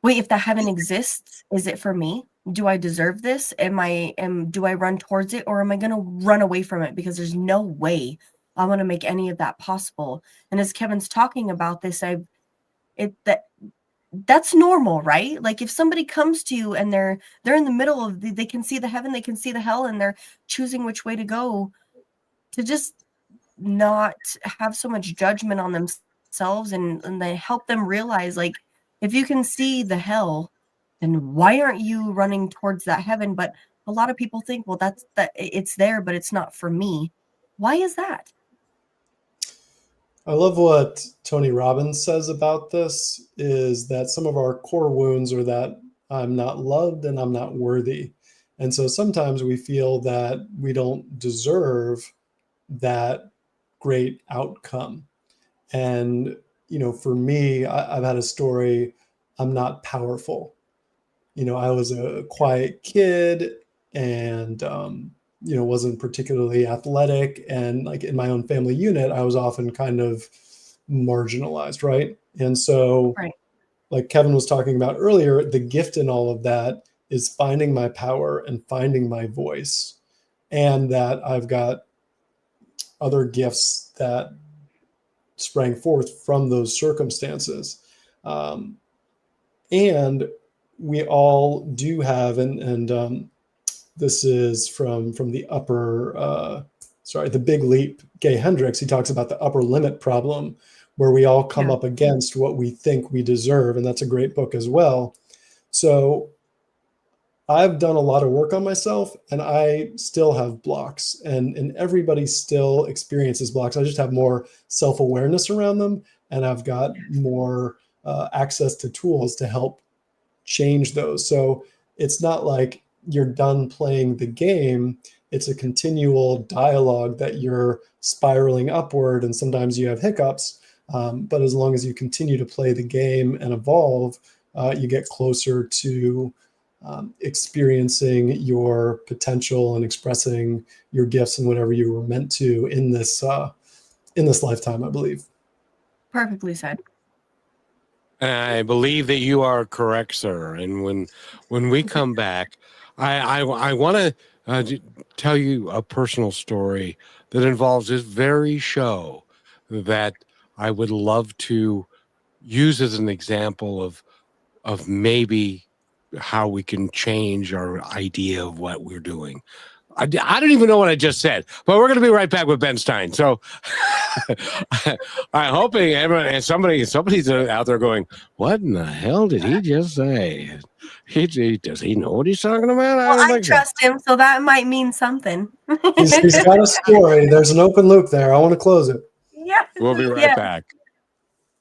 wait, if that heaven exists, is it for me? Do I deserve this? Do I run towards it, or am I going to run away from it? Because there's no way I want to make any of that possible. And as Kevin's talking about this, that's normal, right? Like, if somebody comes to you and they're in the middle of they can see the heaven, they can see the hell, and they're choosing which way to go, to just not have so much judgment on themselves, and they help them realize, like, if you can see the hell, then why aren't you running towards that heaven? But a lot of people think, well, that it's there, but it's not for me. Why is that? I love what Tony Robbins says about this, is that some of our core wounds are that I'm not loved and I'm not worthy. And so sometimes we feel that we don't deserve that great outcome. And, for me, I've had a story. I'm not powerful. I was a quiet kid, and wasn't particularly athletic, and like in my own family unit, I was often kind of marginalized, right? And so, Right. like Kevin was talking about earlier, the gift in all of that is finding my power and finding my voice, and that I've got other gifts that sprang forth from those circumstances. And we all do have, and this is from the the Big Leap, Gay Hendricks. He talks about the upper limit problem, where we all come up against what we think we deserve. And that's a great book as well. So I've done a lot of work on myself, and I still have blocks, and everybody still experiences blocks. I just have more self-awareness around them, and I've got more access to tools to help change those. So it's not like you're done playing the game. It's a continual dialogue that you're spiraling upward, and sometimes you have hiccups. But as long as you continue to play the game and evolve, you get closer to experiencing your potential and expressing your gifts and whatever you were meant to in this lifetime, I believe. Perfectly said. I believe that you are correct, sir. And when we come back, I want to tell you a personal story that involves this very show that I would love to use as an example of maybe how we can change our idea of what we're doing. I don't even know what I just said, but we're going to be right back with Ben Stein. So I'm hoping everyone and somebody's out there going, "What in the hell did he just say? Does he know what he's talking about?" Well, don't I think so. trust him, so that might mean something. He's got a story. There's an open loop there. I want to close it. Yeah. We'll be right Yeah. back.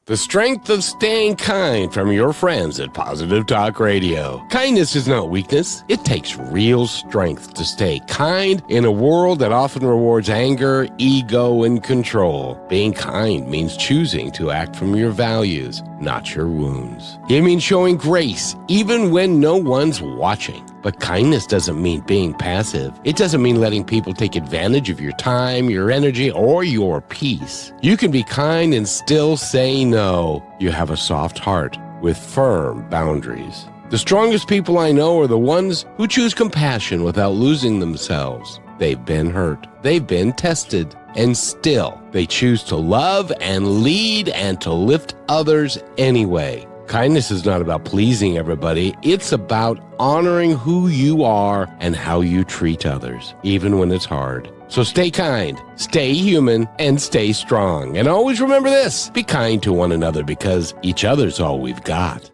The strength of staying kind from your friends at Positive Talk Radio. Kindness is not weakness. It takes real strength to stay kind in a world that often rewards anger, ego, and control. Being kind means choosing to act from your values, not your wounds. It means showing grace even when no one's watching. But kindness doesn't mean being passive. It doesn't mean letting people take advantage of your time, your energy, or your peace. You can be kind and still say no. You have a soft heart with firm boundaries. The strongest people I know are the ones who choose compassion without losing themselves. They've been hurt. They've been tested. And still, they choose to love and lead and to lift others anyway. Kindness is not about pleasing everybody. It's about honoring who you are and how you treat others, even when it's hard. So stay kind, stay human, and stay strong. And always remember this, be kind to one another because each other's all we've got.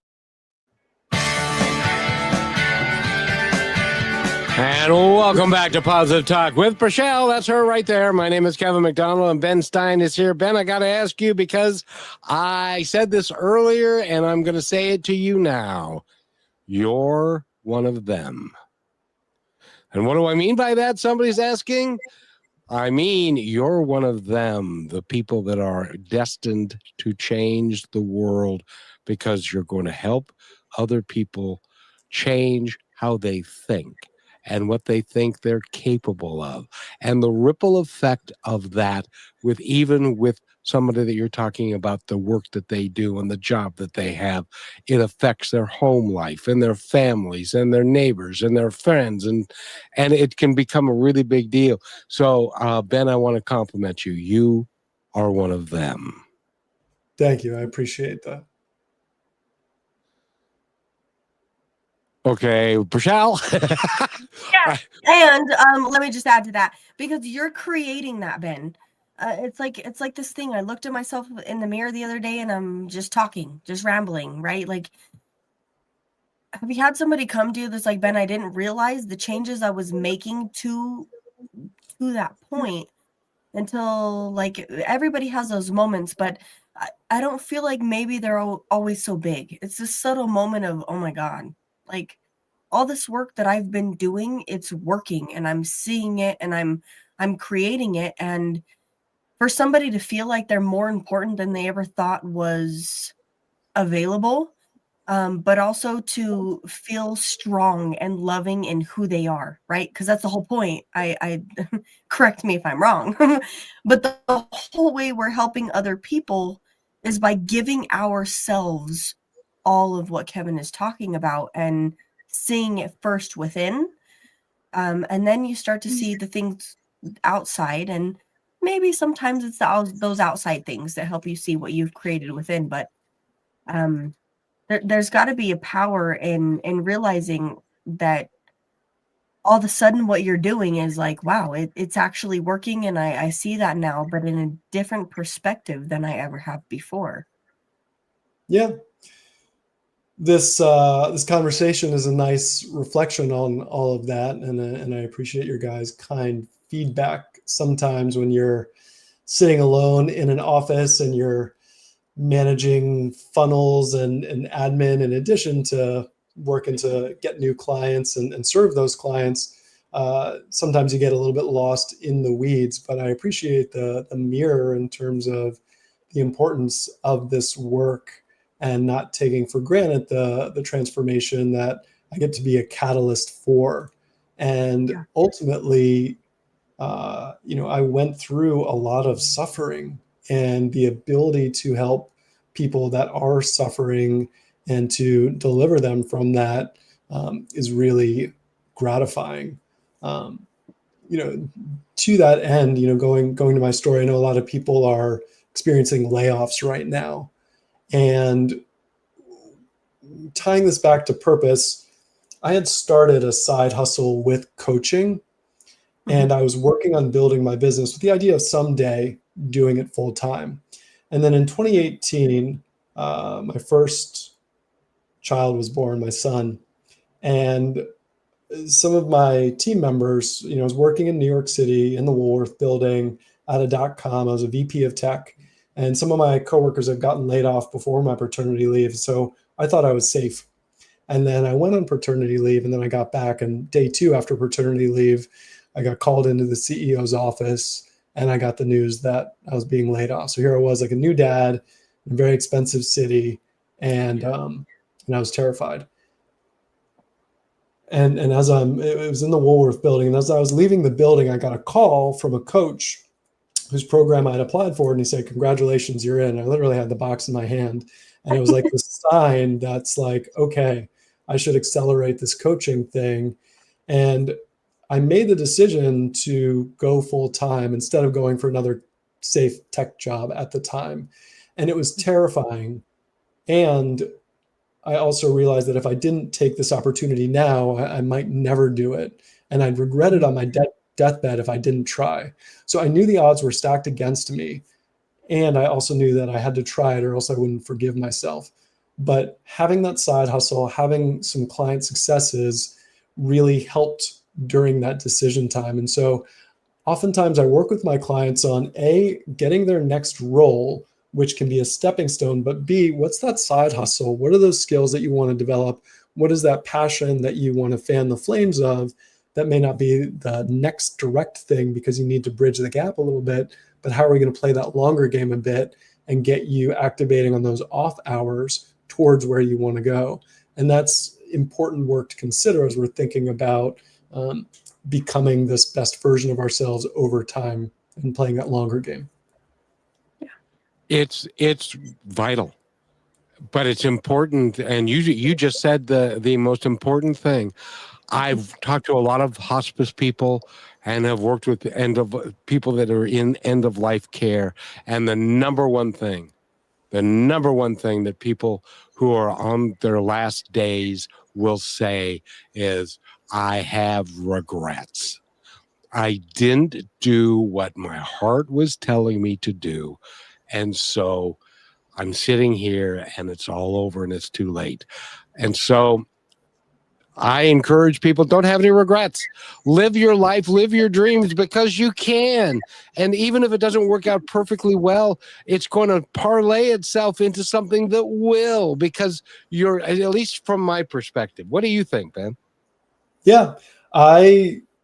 And welcome back to Positive Talk with Rochelle. That's her right there. My name is Kevin McDonald, and Ben Stein is here. Ben, I got to ask you, because I said this earlier, and I'm going to say it to you now. You're one of them. And what do I mean by that? Somebody's asking. I mean, you're one of them, the people that are destined to change the world, because you're going to help other people change how they think and what they think they're capable of. And the ripple effect of that with somebody that you're talking about, the work that they do and the job that they have, it affects their home life and their families and their neighbors and their friends. And it can become a really big deal. So, Ben, I want to compliment you. You are one of them. Thank you. I appreciate that. Okay, Rochelle. Yeah. And let me just add to that, because you're creating that, Ben. It's like this thing. I looked at myself in the mirror the other day, and I'm just talking, just rambling, right? Like, have you had somebody come to you that's like, Ben, I didn't realize the changes I was making to that point until, like, everybody has those moments, but I don't feel like maybe they're always so big. It's this subtle moment of, oh my God, like, all this work that I've been doing, it's working, and I'm seeing it, and I'm creating it. And for somebody to feel like they're more important than they ever thought was available, but also to feel strong and loving in who they are, right? Because that's the whole point. I correct me if I'm wrong, but the whole way we're helping other people is by giving ourselves all of what Kevin is talking about and seeing it first within. And then you start to see the things outside, and maybe sometimes it's those outside things that help you see what you've created within. But there's got to be a power in realizing that all of a sudden what you're doing is like, wow, it's actually working, and I see that now, but in a different perspective than I ever have before. Yeah. This conversation is a nice reflection on all of that, and I appreciate your guys' kind feedback. Sometimes when you're sitting alone in an office and you're managing funnels and admin, in addition to working to get new clients and serve those clients, sometimes you get a little bit lost in the weeds. But I appreciate the mirror in terms of the importance of this work, and not taking for granted the transformation that I get to be a catalyst for. And ultimately, I went through a lot of suffering, and the ability to help people that are suffering and to deliver them from that is really gratifying. To that end, going to my story, I know a lot of people are experiencing layoffs right now. And tying this back to purpose, I had started a side hustle with coaching, and I was working on building my business with the idea of someday doing it full time. And then in 2018, my first child was born, my son. And some of my team members, I was working in New York City in the Woolworth building at a .com. I was a VP of tech. And some of my coworkers had gotten laid off before my paternity leave. So I thought I was safe. And then I went on paternity leave, and then I got back. And day 2 after paternity leave, I got called into the CEO's office, and I got the news that I was being laid off. So here I was, like a new dad in a very expensive city. And I was terrified. And it was in the Woolworth building. And as I was leaving the building, I got a call from a coach whose program I'd applied for. And he said, "Congratulations, you're in." I literally had the box in my hand. And it was like the sign that's like, okay, I should accelerate this coaching thing. And I made the decision to go full time instead of going for another safe tech job at the time. And it was terrifying. And I also realized that if I didn't take this opportunity now, I might never do it. And I'd regret it on my deathbed if I didn't try. So I knew the odds were stacked against me. And I also knew that I had to try it, or else I wouldn't forgive myself. But having that side hustle, having some client successes really helped during that decision time. And so oftentimes I work with my clients on A, getting their next role, which can be a stepping stone, but B, what's that side hustle? What are those skills that you want to develop? What is that passion that you want to fan the flames of? That may not be the next direct thing because you need to bridge the gap a little bit, but how are we going to play that longer game a bit and get you activating on those off hours towards where you want to go? And that's important work to consider as we're thinking about becoming this best version of ourselves over time and playing that longer game. It's vital, but it's important. And you just said the most important thing. I've talked to a lot of hospice people and have worked with people that are in end of life care. And the number one thing that people who are on their last days will say is, "I have regrets. I didn't do what my heart was telling me to do. And so I'm sitting here and it's all over and it's too late." And so I encourage people, don't have any regrets. Live your life, live your dreams, because you can. And even if it doesn't work out perfectly well, it's going to parlay itself into something that will, because you're, at least from my perspective. What do you think, Ben? Yeah.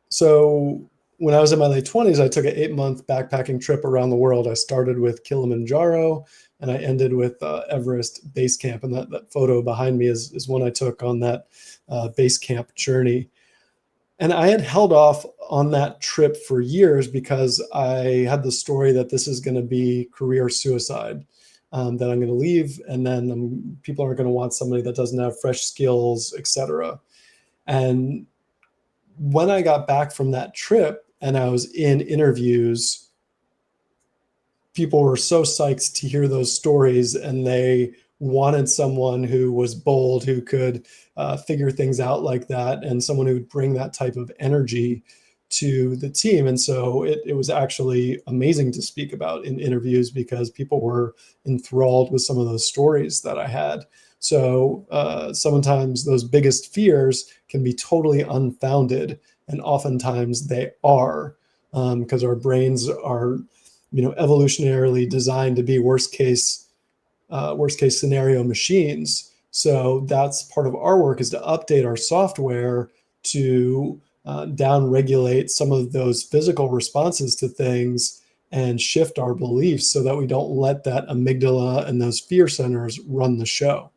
So when I was in my late 20s, I took an 8-month backpacking trip around the world. I started with Kilimanjaro, and I ended with Everest Base Camp. And that photo behind me is one I took on that base camp journey. And I had held off on that trip for years because I had the story that this is going to be career suicide, that I'm going to leave, and then people aren't going to want somebody that doesn't have fresh skills, etc. And when I got back from that trip and I was in interviews, people were so psyched to hear those stories, and they wanted someone who was bold, who could figure things out like that, and someone who would bring that type of energy to the team. And so it was actually amazing to speak about in interviews because people were enthralled with some of those stories that I had. So sometimes those biggest fears can be totally unfounded, and oftentimes they are, because our brains are, evolutionarily designed to be worst case scenario machines. So that's part of our work, is to update our software to down regulate some of those physical responses to things and shift our beliefs so that we don't let that amygdala and those fear centers run the show.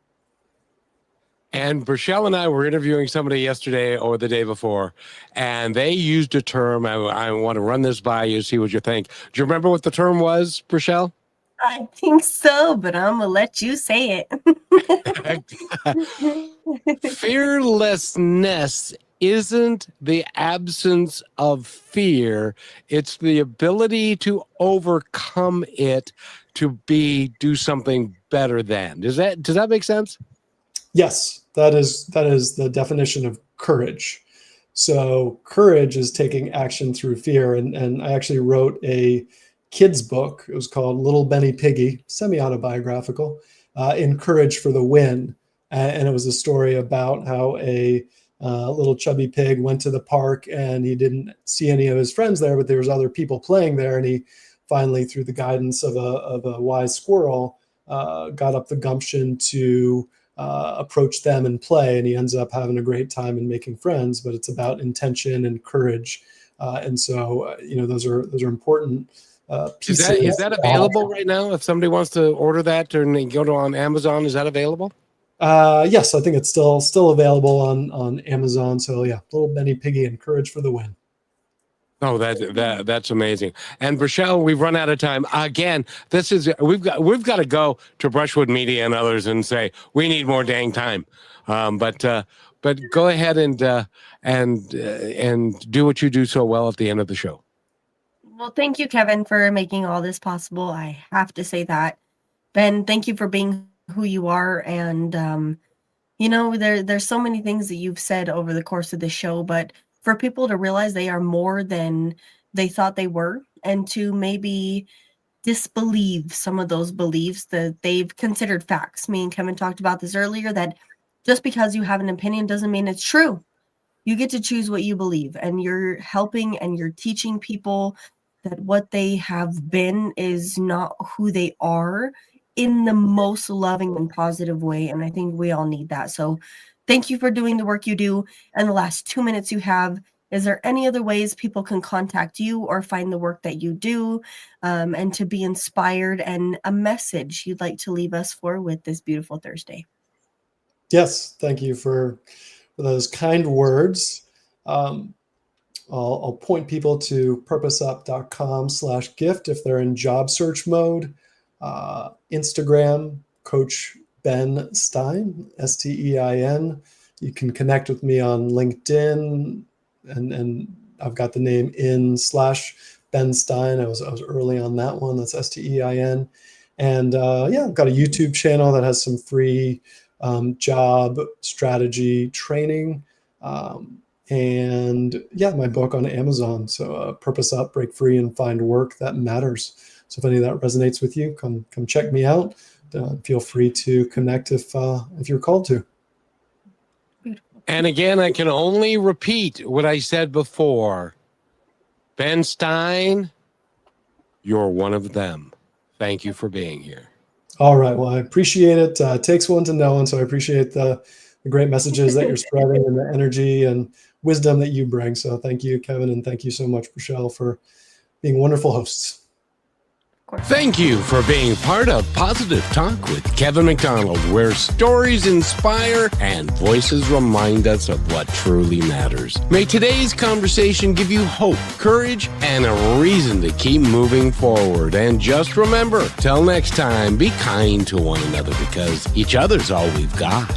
And Rochelle and I were interviewing somebody yesterday or the day before, and they used a term. I want to run this by you, see what you think. Do you remember what the term was, Rochelle? I think so, but I'm gonna let you say it. Fearlessness isn't the absence of fear. It's the ability to overcome it, to do something better than. Does that make sense? Yes, that is the definition of courage. So courage is taking action through fear. And I actually wrote a kid's book. It was called Little Benny Piggy, semi-autobiographical, in Courage for the Win. And it was a story about how a little chubby pig went to the park and he didn't see any of his friends there, but there was other people playing there. And he finally, through the guidance of a wise squirrel, got up the gumption to approach them and play. And he ends up having a great time and making friends, but it's about intention and courage. And so, those are important pieces. Is that available right now? If somebody wants to order that and go to on Amazon, is that available? Yes, I think it's still available on Amazon. So yeah, Little Benny Piggy and Courage for the Win. Oh, that's amazing. And Rochelle, we've run out of time again. We've got to go to Brushwood Media and others and say we need more dang time. But go ahead and do what you do so well at the end of the show. Well, thank you, Kevin, for making all this possible. I have to say that. Ben, thank you for being who you are. And, there's so many things that you've said over the course of the show, but for people to realize they are more than they thought they were, and to maybe disbelieve some of those beliefs that they've considered facts. Me and Kevin talked about this earlier, that just because you have an opinion doesn't mean it's true. You get to choose what you believe, and you're helping and you're teaching people that what they have been is not who they are, in the most loving and positive way. And I think we all need that. So thank you for doing the work you do. And the last 2 minutes you have, is there any other ways people can contact you or find the work that you do, and to be inspired, and a message you'd like to leave us with this beautiful Thursday? Yes, thank you for those kind words. I'll point people to purposeup.com/gift if they're in job search mode. Instagram, Coach Ben Stein, Stein. You can connect with me on LinkedIn, and I've got the name /Ben Stein. I was early on that one. That's Stein. And I've got a YouTube channel that has some free job strategy training. And my book on Amazon. So Purpose Up, Break Free, and Find Work That Matters. So if any of that resonates with you, come check me out. Feel free to connect if you're called to. And again, I can only repeat what I said before. Ben Stein, you're one of them. Thank you for being here. All right. Well, I appreciate it. It takes one to know one, so I appreciate the great messages that you're spreading and the energy and wisdom that you bring. So thank you, Kevin, and thank you so much, Rochelle, for being wonderful hosts. Of course. Thank you for being part of Positive Talk with Kevin McDonald, where stories inspire and voices remind us of what truly matters. May today's conversation give you hope, courage, and a reason to keep moving forward. And just remember, till next time, be kind to one another because each other's all we've got.